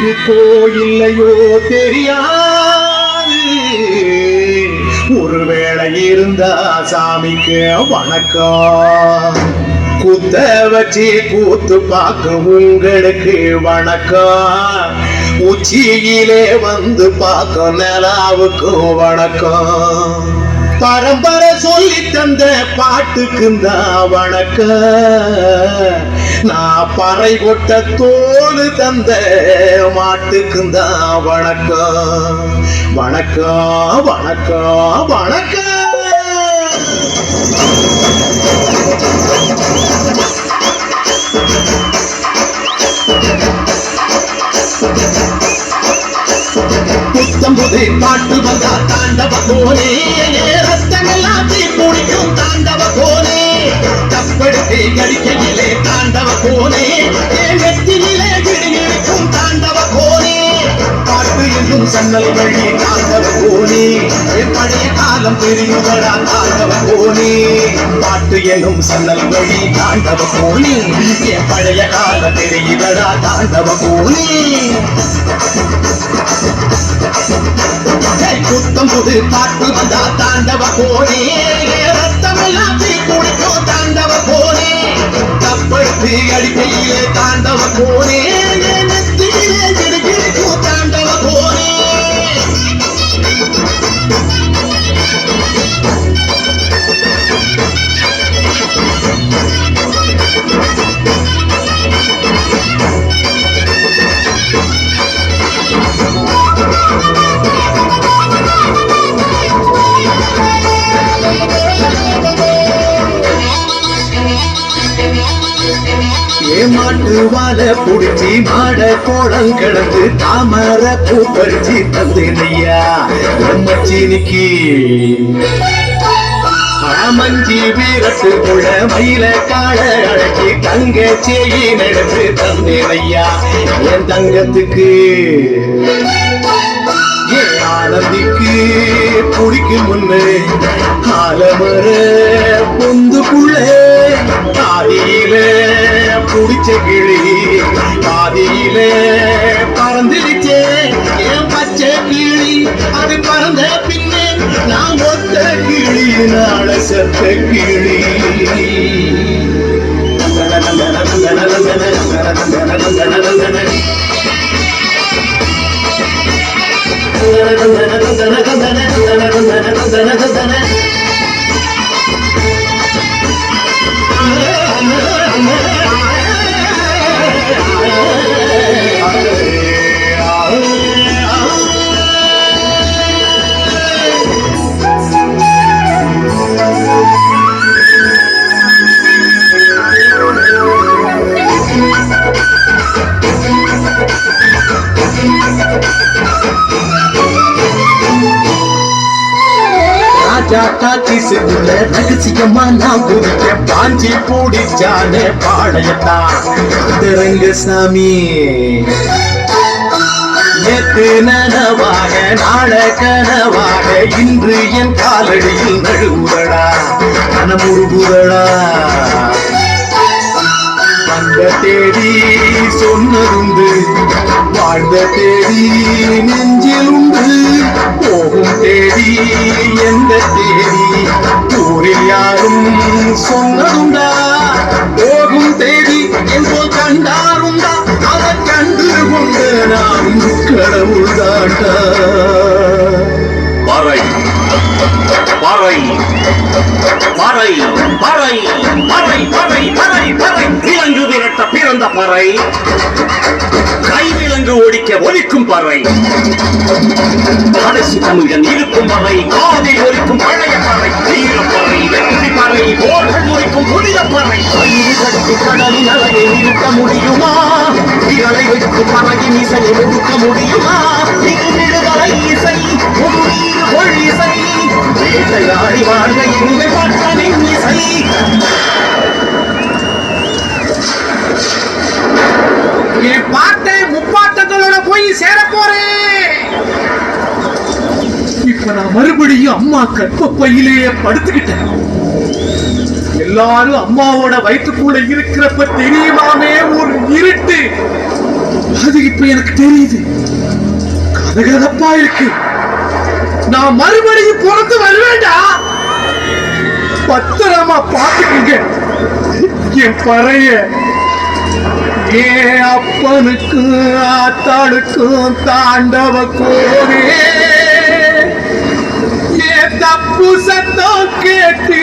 இருக்கோ இல்லையோ தெரியாது, ஒருவேளை இருந்தா சாமிக்கு வணக்கம். குத்த வச்சு கூத்து பார்க்கும் உங்களுக்கு வணக்கம். உச்சியிலே வந்து பார்க்கும் நிலாவுக்கும் வணக்கம். பரம்பரை சொல்லி தந்த பாட்டுக்குந்தான் வணக்கம். நான் பறை கொட்ட தோடு தந்த மாட்டுக்குந்தான் வணக்கம். வணக்கம் வணக்கம் வணக்கம். புத்தம்புது பாட்டு வந்தா தாண்டவ கோனே, ரத்தமெல்லாம் தீ குடிக்கும் தாண்டவ கோனே. தப்படுத்தி கடிக்கையிலே தாண்டவ கோனே, வெற்றியிலே கிடிக்கும் தாண்டவ கோனே. பாட்டு என்னும் சன்னல் வழி தாண்டவ கோனே, பழைய காலம் தெரியுதடா தாண்டவ கோனே. பாட்டு என்னும் சன்னல் வழி தாண்டவ கோனே, பழைய காலம் தெரியுதடா தாண்டவ கோனே. புத்தம் புது பாட்டு வந்தா தாண்டவ கோனே, ரத்தமெல்லாம் தீ குடிக்கும் தாண்டவ கோனே. தப்படுத்தி அடிக்கையிலே தாண்டவ கோனே, நெத்தியிலே கிடுகிடுக்கும் தாண்டவ கோனே. மாட்டு வாழ புடிச்சி மாட கோடம் கிடந்து தாமர பூ பறிச்சு தந்தேனையா மச்சினிக்கு. மஞ்சி வீரத்துக்குள்ள மயில கால அழைச்சி தங்க செய்யி நடந்து தந்தேனையா என் தங்கத்துக்கு. ஆனந்திக்கு குடிக்கும் முன்னே ஆலமர பொந்துக்குள்ள பாதியில புடிச்ச கிளி பாதியில பறந்துடுச்சே என் பச்சை கிளி. அது பறந்த பின்னே நான் ஒத்த கிளி நாள செத்த கிளி. காட்சி செல்லுல ரகசியமா நான் குதிக்க பாஞ்சி பூடிச்சானே பாளையத்தான் ரங்கசாமி. நேற்று நனவாக நாள கனவாக இன்று என் காலடியில் நழுவுதடா மனமுருகுதடா. வந்த தேடி சொன்னதுண்டு, வாழ்ந்த தேடி நெஞ்சில் உண்டு. போகும் தேடி எந்த தேடி ஊரில் யாரும் சொன்னதுண்டா. போகும் தேடி என்போல் கண்டாருண்டா, அதை கண்டு கொண்டு நாம் கடவுள் தாண்டா. பறை பறை பறை பறை பறை பறை பறை பறை விலங்கு விரட்ட பிறந்த பறை, கைவிலங்கு ஒடிக்க ஒலிக்கும் பறை. கடைசி தமிழன் இருக்கும் பறை, காதில் ஒலிக்கும் பழைய பறை. வீரப்பறை வெற்றி பறை, போர்கள் ஒலிக்கும் புதிய பறை. கயிறு கட்டி கடலின் அலையை நிறுத்த முடியுமா? விரலை வைத்து பறையின் இசையை ஒடுக்க முடியுமா? விடுதலை இசை கொள் இசை, வேட்டையாடி வாழ்க எங்கள் பற்றனின் இசை. என் பாட்டை முப்பாட்டங்களோட போய் சேர போறேன். இப்ப நான் மறுபடியும் அம்மா கற்பப்பையிலேயே படுத்துக்கிட்டேன். எல்லாரும் அம்மாவோட வயிற்றுக்குள்ள இருக்கிறப்ப தெரியுமாமே ஒரு இருட்டு, அது இப்ப இப்ப எனக்கு தெரியுது, கதகதப்பா இருக்கு. நான் மறுபடியும் பிறந்து வருவேண்டா. பத்திரமா பாத்துக்குங்க என் பறைய. ஏன் அப்பனுக்கும் ஆத்தாளுக்கும் தாண்டவ கோனே, ஏன் தப்பு சத்தம் கேட்டு